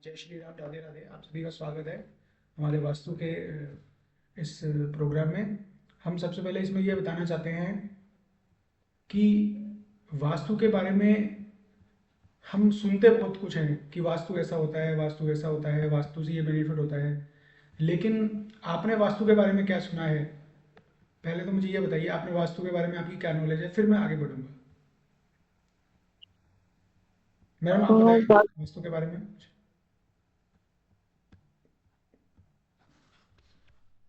जय श्री राम, राधे राधे। आप सभी का स्वागत है हमारे वास्तु के इस प्रोग्राम में। हम सबसे पहले इसमें ये बताना चाहते हैं कि वास्तु के बारे में हम सुनते बहुत कुछ हैं कि वास्तु ऐसा होता है, वास्तु ऐसा होता है, वास्तु से ये बेनिफिट होता है। लेकिन आपने वास्तु के बारे में क्या सुना है? पहले तो मुझे ये बताइए, आपने वास्तु के बारे में आपकी क्या नॉलेज है, फिर मैं आगे बढ़ूंगा। मैडम, आप बताएं वा- वास्तु के बारे में कुछ।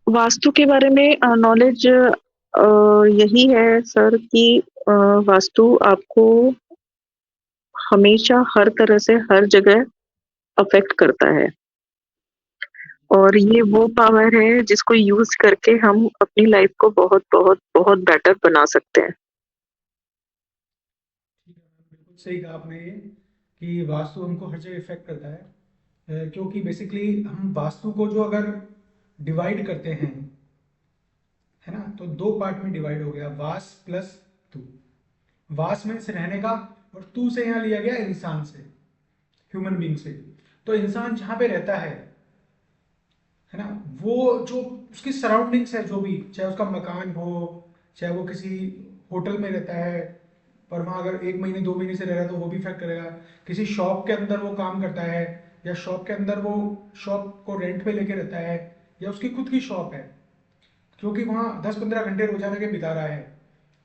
वास्तु के बारे में नॉलेज यही है सर कि अ, वास्तु आपको हमेशा हर तरह से हर जगह अफेक्ट करता है। और ये वो पावर है जिसको यूज करके हम अपनी लाइफ को बहुत बहुत बहुत बेटर बना सकते हैं। ठीक है मैम, बिल्कुल सही कहा आपने ये कि वास्तु हमको हर जगह इफेक्ट करता है। क्योंकि बेसिकली हम वास्तु को जो अगर डिवाइड करते हैं, है ना, तो दो पार्ट में डिवाइड हो गया, वास प्लस तू। वास मीन्स रहने का, और तू से यहाँ लिया गया इंसान से, ह्यूमन बींग से। तो इंसान जहाँ पे रहता है ना, वो जो उसकी सराउंडिंग्स है, जो भी, चाहे उसका मकान हो, चाहे वो किसी होटल में रहता है, पर वहाँ अगर 1 महीने 2 महीने से रह रहा है तो वो भी इफेक्ट करेगा। किसी शॉप के अंदर वो काम करता है, या शॉप के अंदर वो शॉप को रेंट पे लेके रहता है, या उसकी खुद की शॉप है, क्योंकि वहाँ 10-15 घंटे रोजाना के बिता रहा है,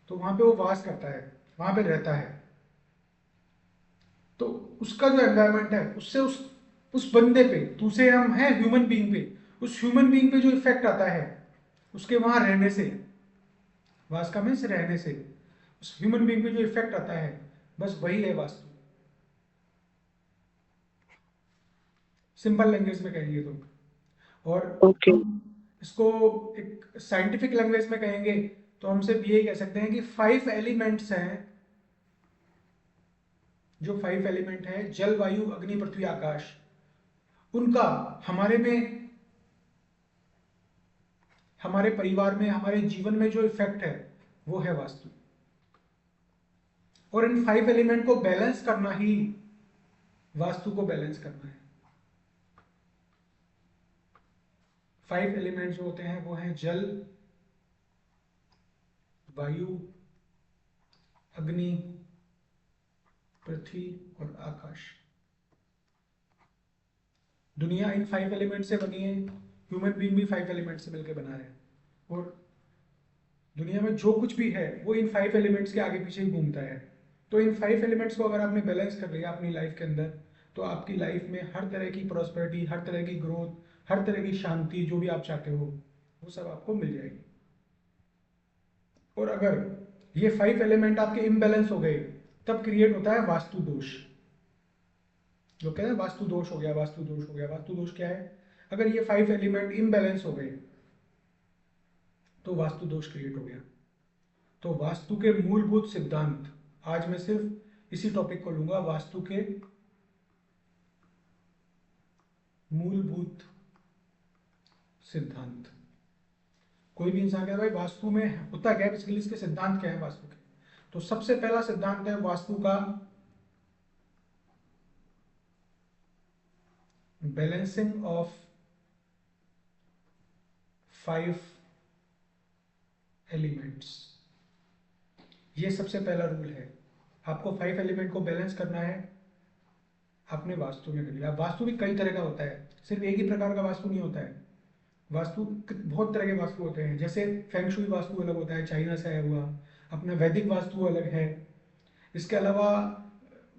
तो वहाँ पे वो वास करता है, वहाँ पे रहता है। तो उसका जो एनवायरनमेंट है, उससे उस बंदे पे, दूसरे हम हैं ह्यूमन बीइंग पे, उस ह्यूमन बीइंग पे जो इफेक्ट आता है उसके वहाँ रहने से, वास का मीन्स रहने से, उस ह्यूमन बीइंग पे जो इफेक्ट आता है, बस वही है वास्तु। सिंपल लैंग्वेज में कहेंगे तो। और ओके। हम इसको एक साइंटिफिक लैंग्वेज में कहेंगे तो हम सिर्फ यही कह सकते हैं कि 5 एलिमेंट्स हैं। जो 5 एलिमेंट है, जल वायु अग्नि पृथ्वी आकाश, उनका हमारे में, हमारे परिवार में, हमारे जीवन में जो इफेक्ट है, वो है वास्तु। और इन 5 एलिमेंट को बैलेंस करना ही वास्तु को बैलेंस करना है। 5 एलिमेंट जो होते हैं वो हैं जल, वायु, अग्नि, पृथ्वी और आकाश। दुनिया इन 5 एलिमेंट से बनी है, ह्यूमन बीइंग भी 5 एलिमेंट से मिलकर बना है। और दुनिया में जो कुछ भी है वो इन 5 एलिमेंट्स के आगे पीछे ही घूमता है। तो इन 5 एलिमेंट्स को अगर आपने बैलेंस कर लिया अपनी लाइफ के अंदर, तो आपकी लाइफ में हर तरह की प्रॉस्पेरिटी, हर तरह की ग्रोथ, हर तरह की शांति, जो भी आप चाहते हो, वो सब आपको मिल जाएगी। और अगर ये 5 एलिमेंट आपके इम्बैलेंस हो गए, तब क्रिएट होता है वास्तु दोष। जो कहते हैं वास्तु दोष हो गया, वास्तु दोष हो गया। वास्तु दोष क्या है? अगर ये 5 एलिमेंट इम्बैलेंस हो गए तो वास्तु दोष क्रिएट हो गया। तो वास्तु के मूलभूत सिद्धांत, आज मैं सिर्फ इसी टॉपिक को लूंगा, वास्तु के मूलभूत सिद्धांत। कोई भी इंसान कहता है भाई वास्तु में होता क्या है, बेसिकली इसके सिद्धांत क्या है वास्तु के। तो सबसे पहला सिद्धांत है वास्तु का बैलेंसिंग ऑफ 5 एलिमेंट्स। ये सबसे पहला रूल है। आपको 5 एलिमेंट को बैलेंस करना है, आपने वास्तु में कर लिया। वास्तु भी कई तरह का होता है, सिर्फ एक ही प्रकार का वास्तु नहीं होता है। वास्तु बहुत तरह के वास्तु होते हैं। जैसे फेंगशुई वास्तु अलग होता है, चाइना से आया हुआ। अपना वैदिक वास्तु अलग है। इसके अलावा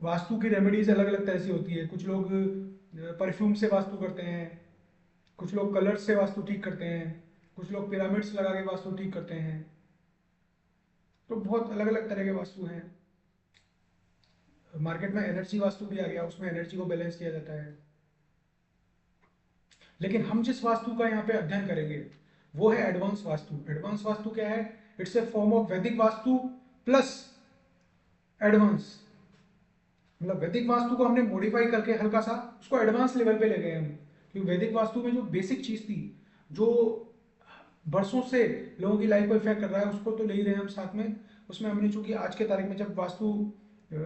वास्तु की रेमेडीज अलग अलग तरह से होती है। कुछ लोग परफ्यूम से वास्तु करते हैं, कुछ लोग कलर्स से वास्तु ठीक करते हैं, कुछ लोग पिरामिड्स लगा के वास्तु ठीक करते हैं। तो बहुत अलग अलग तरह के वास्तु हैं। मार्केट में एनर्जी वास्तु भी आ गया, उसमें एनर्जी को बैलेंस किया जाता है। लेकिन हम जिस वास्तु का यहाँ पे अध्ययन करेंगे वो है एडवांस वास्तु। एडवांस वास्तु क्या है? इट्स ए फॉर्म ऑफ वैदिक वास्तु प्लस एडवांस। मतलब वैदिक वास्तु को हमने मॉडिफाई करके हल्का सा उसको एडवांस लेवल पे ले गए हम। क्योंकि वैदिक वास्तु में जो बेसिक चीज थी, जो बरसों से लोगों की लाइफ को इफेक्ट कर रहा है, उसको तो ले ही रहे हैं हम साथ में। उसमें हमने, चूंकि आज के तारीख में जब वास्तु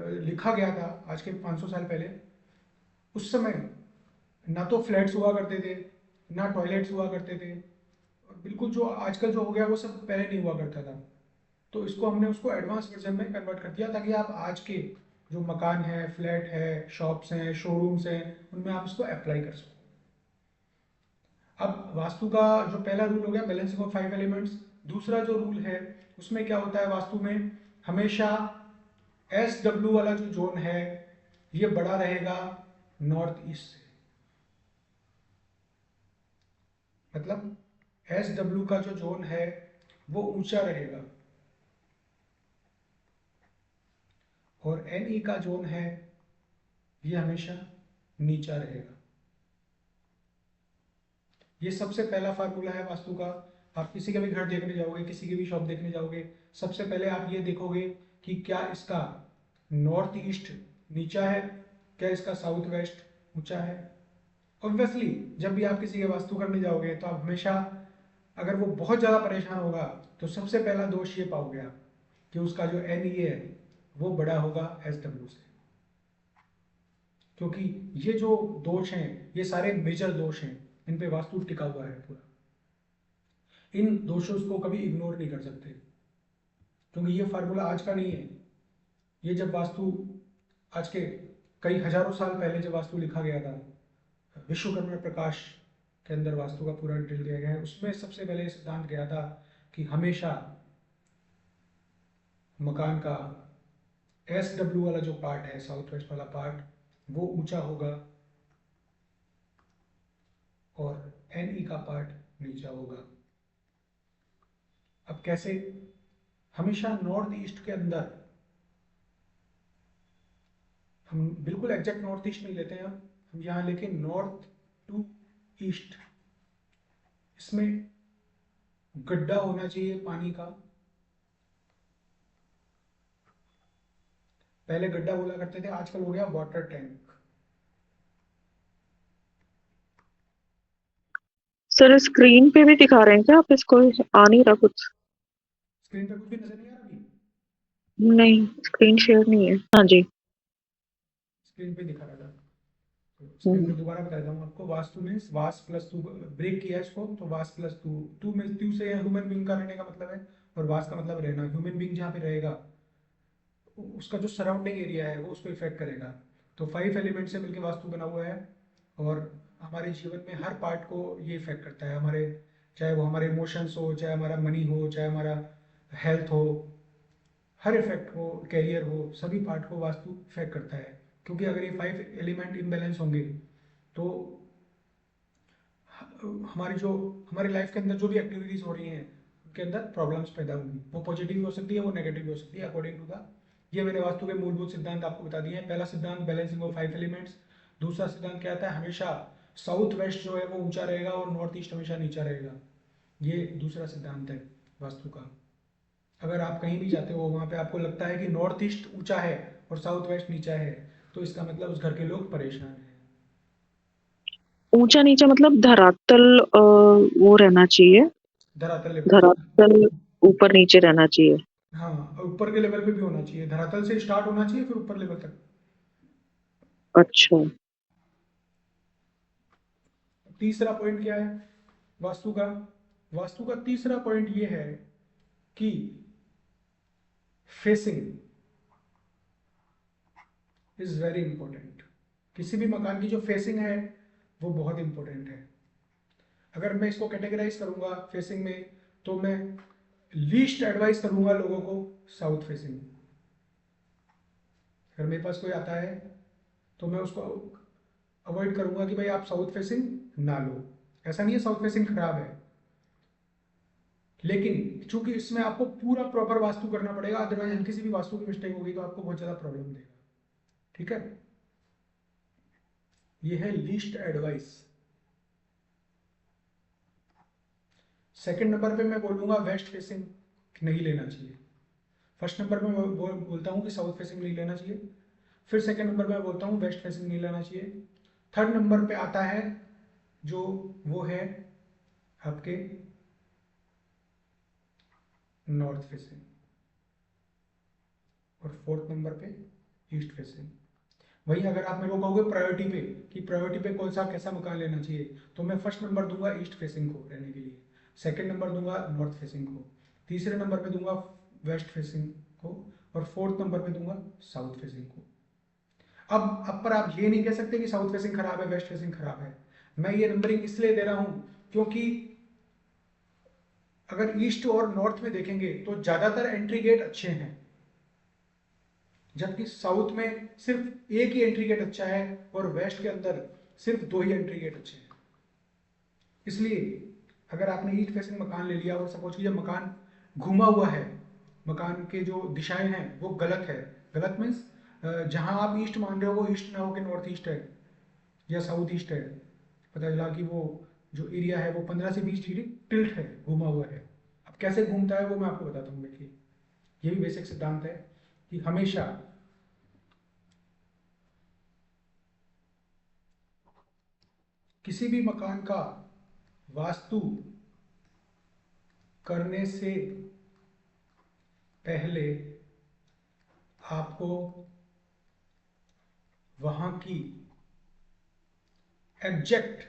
लिखा गया था, आज के 500 साल पहले, उस समय ना तो फ्लैट्स हुआ करते थे, ना टॉयलेट्स हुआ करते थे, और बिल्कुल जो आजकल जो हो गया वो सब पहले नहीं हुआ करता था। तो इसको हमने उसको एडवांस वर्जन में कन्वर्ट कर दिया ताकि आप आज के जो मकान है, फ्लैट है, शॉप्स हैं, शोरूम्स हैं, उनमें आप इसको अप्लाई कर सको। अब वास्तु का जो पहला रूल हो गया बैलेंसिंग ऑफ 5 एलिमेंट्स। दूसरा जो रूल है उसमें क्या होता है वास्तु में, हमेशा SW वाला जो जोन है ये बड़ा रहेगा नॉर्थ ईस्ट से। मतलब SW का जो जोन है वो ऊंचा रहेगा, और NE का जोन है ये हमेशा नीचा रहेगा। ये सबसे पहला फार्मूला है वास्तु का। आप किसी का भी घर देखने जाओगे, किसी की भी शॉप देखने जाओगे, सबसे पहले आप ये देखोगे कि क्या इसका नॉर्थ ईस्ट नीचा है, क्या इसका साउथ वेस्ट ऊंचा है। ऑब्वियसली जब भी आप किसी के वास्तु करने जाओगे तो आप हमेशा, अगर वो बहुत ज़्यादा परेशान होगा तो सबसे पहला दोष ये पाओगे आप कि उसका जो NE है वो बड़ा होगा SW से। क्योंकि ये जो दोष हैं ये सारे मेजर दोष हैं, इन पे वास्तु टिका हुआ है पूरा। इन दोषों को कभी इग्नोर नहीं कर सकते, क्योंकि ये फार्मूला आज का नहीं है। ये जब वास्तु, आज के कई हजारों साल पहले जब वास्तु लिखा गया था, विश्वकर्मा प्रकाश के अंदर वास्तु का पूरा डिटेल दिया गया है, उसमें सबसे पहले सिद्धांत गया था कि हमेशा मकान का SW वाला जो पार्ट है, साउथ वेस्ट वाला पार्ट, वो ऊंचा होगा और NE का पार्ट नीचा होगा। अब कैसे? हमेशा नॉर्थ ईस्ट के अंदर, हम बिल्कुल एग्जैक्ट नॉर्थ ईस्ट नहीं लेते हैं, हम यहाँ लेके नॉर्थ टू ईस्ट, इसमें गड्ढा होना चाहिए पानी का। पहले गड्ढा बोला करते थे, आजकल हो गया वाटर टैंक। सर स्क्रीन पे भी दिखा रहे हैं क्या आप इसको? आ नहीं रहा कुछ। स्क्रीन पे कुछ भी नजर नहीं आ रहा अभी? नहीं, स्क्रीन शेयर नहीं है। हाँ जी। स्क्रीन पे दिखा रहा था, तो स्क्रीन पे हम्म। दोबारा बता देता हूँ आपको। वास्तु मीन्स वास प्लस टू, ब्रेक किया है इसको तो वास प्लस टू। टू में टू से ह्यूमन बींग का रहने का मतलब है, और वास का मतलब रहना। ह्यूमन बींग जहाँ पे रहेगा उसका जो सराउंडिंग एरिया है वो उसको इफेक्ट करेगा। तो 5 एलिमेंट से मिलकर वास्तु बना हुआ है, और हमारे जीवन में हर पार्ट को ये इफेक्ट करता है। हमारे, चाहे वो हमारे इमोशंस हो, चाहे हमारा मनी हो, चाहे हमारा हेल्थ हो, हर इफेक्ट हो, कैरियर हो, सभी पार्ट को वास्तु इफेक्ट करता है। क्योंकि अगर ये 5 एलिमेंट इम्बेलेंस होंगे तो हमारी जो, हमारी लाइफ के अंदर जो भी एक्टिविटीज हो रही हैं उनके अंदर प्रॉब्लम्स पैदा होंगी। वो पॉजिटिव भी हो सकती है, वो नेगेटिव भी हो सकती है, अकॉर्डिंग टू द, ये मैंने वास्तु के मूलभूत सिद्धांत आपको बता दिए हैं। पहला सिद्धांत बैलेंसिंग ऑफ 5 एलिमेंट्स। दूसरा सिद्धांत क्या आता है, हमेशा साउथ वेस्ट जो है वो ऊंचा रहेगा और नॉर्थ ईस्ट हमेशा नीचा रहेगा। ये दूसरा सिद्धांत है वास्तु का। अगर आप कहीं भी जाते हो वहां पे आपको लगता है कि नॉर्थ ईस्ट ऊंचा है और साउथ वेस्ट नीचा है, तो इसका मतलब उस घर के लोग परेशान हैं। ऊंचा नीचा मतलब धरातल वो रहना चाहिए। धरातल लेवल पे। धरातल ऊपर नीचे रहना चाहिए। हाँ, और ऊपर के लेवल पे भी होना चाहिए, धरातल से स्टार्ट होना चाहिए फिर ऊपर लेवल तक। अच्छा। तीसरा पॉइंट क्या है वास्तु का? वास्तु का तीसरा पॉइंट ये है कि फेसिंग इज वेरी इंपॉर्टेंट। किसी भी मकान की जो फेसिंग है वो बहुत इंपॉर्टेंट है। अगर मैं इसको कैटेगराइज करूंगा फेसिंग में, तो मैं लीस्ट एडवाइस करूंगा लोगों को साउथ फेसिंग। अगर मेरे पास कोई आता है तो मैं उसको अवॉइड करूंगा कि भाई आप साउथ फेसिंग ना लो। ऐसा नहीं है साउथ फेसिंग खराब है, लेकिन चूंकि इसमें आपको पूरा प्रॉपर वास्तु करना पड़ेगा, अदरवाइज हल्की सी भी वास्तु की मिस्टेक होगी तो आपको बहुत ज्यादा प्रॉब्लम देगा। ठीक है, ये है लीस्ट एडवाइस। सेकंड नंबर पे मैं बोलूंगा वेस्ट फेसिंग नहीं लेना चाहिए। फर्स्ट नंबर पे मैं बोलता हूँ कि साउथ फेसिंग नहीं लेना चाहिए, फिर सेकंड नंबर पे मैं बोलता हूँ वेस्ट फेसिंग नहीं लेना चाहिए। थर्ड नंबर पे आता है जो, वो है आपके नॉर्थ फेसिंग, और फोर्थ नंबर पे ईस्ट फेसिंग। वहीं अगर आप मेरे को कहोगे प्रायोरिटी पे कि प्रायोरिटी पे कौन सा कैसा मकान लेना चाहिए, तो मैं फर्स्ट नंबर दूंगा ईस्ट फेसिंग को रहने के लिए, सेकंड नंबर दूंगा नॉर्थ फेसिंग को, तीसरे नंबर पे दूंगा वेस्ट फेसिंग को, और फोर्थ नंबर पे दूंगा साउथ फेसिंग को। अब पर आप ये नहीं कह सकते कि साउथ फेसिंग खराब है, वेस्ट फेसिंग खराब है। मैं ये नंबरिंग इसलिए दे रहा हूं क्योंकि अगर ईस्ट और नॉर्थ में देखेंगे तो ज्यादातर एंट्री गेट अच्छे हैं, जबकि साउथ में सिर्फ एक ही एंट्री गेट अच्छा है और वेस्ट के अंदर सिर्फ 2 ही एंट्री गेट अच्छे हैं। इसलिए अगर आपने ईस्ट फेसिंग मकान ले लिया और सपोज कीजिए मकान घुमा हुआ है, मकान के जो दिशाएं हैं वो गलत है, गलत मीन्स जहां आप ईस्ट मान रहे हो वो ईस्ट ना हो के नॉर्थ ईस्ट है या साउथ ईस्ट है, पता चला कि वो जो एरिया है वो 15 से 20 डिग्री टिल्ट है, घुमा हुआ है। अब कैसे घूमता है वो मैं आपको बताता हूँ। देखिए ये भी बेसिक सिद्धांत है कि हमेशा किसी भी मकान का वास्तु करने से पहले आपको वहां की एग्जैक्ट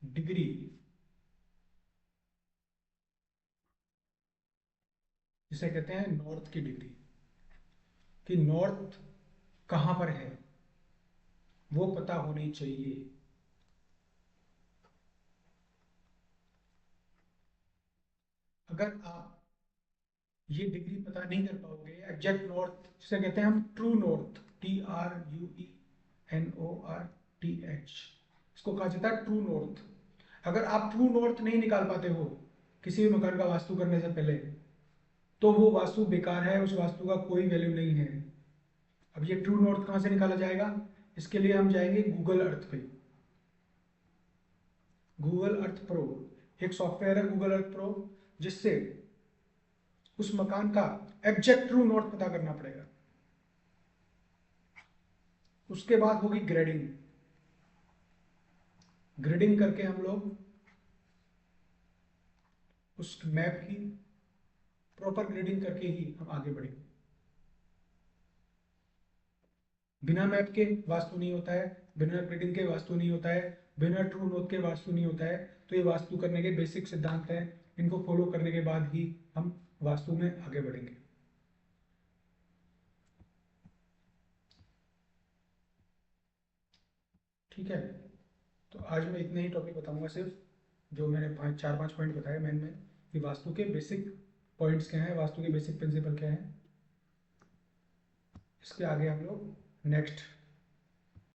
डिग्री, जिसे कहते हैं नॉर्थ की डिग्री, कि नॉर्थ कहां पर है वो पता होनी चाहिए। अगर आप ये डिग्री पता नहीं कर पाओगे, एग्जैक्ट नॉर्थ जिसे कहते हैं हम ट्रू नॉर्थ, TRUENORTH, इसको कहा जाता है ट्रू नॉर्थ। अगर आप ट्रू नॉर्थ नहीं निकाल पाते हो किसी भी मकान का वास्तु करने से पहले, तो वो वास्तु बेकार है, उस वास्तु का कोई वैल्यू नहीं है। अब ये ट्रू नॉर्थ कहां से निकाला जाएगा, इसके लिए हम जाएंगे गूगल अर्थ पे। गूगल अर्थ प्रो एक सॉफ्टवेयर है, गूगल अर्थ प्रो, जिससे उस मकान का एग्जैक्ट ट्रू नॉर्थ पता करना पड़ेगा। उसके बाद होगी ग्रेडिंग, ग्रेडिंग करके हम लोग उस मैप की प्रॉपर ग्रेडिंग करके ही हम आगे बढ़ेंगे। बिना मैप के वास्तु नहीं होता है, बिना ग्रेडिंग के वास्तु नहीं होता है, बिना ट्रू नॉर्थ के वास्तु नहीं होता है। तो ये वास्तु करने के बेसिक सिद्धांत हैं, इनको फॉलो करने के बाद ही हम वास्तु में आगे बढ़ेंगे। ठीक है, तो आज मैं इतने ही टॉपिक बताऊंगा, सिर्फ जो मैंने 4-5 पॉइंट बताए मेन में, कि वास्तु के बेसिक पॉइंट्स क्या हैं, वास्तु के बेसिक प्रिंसिपल क्या हैं। इसके आगे हम लोग नेक्स्ट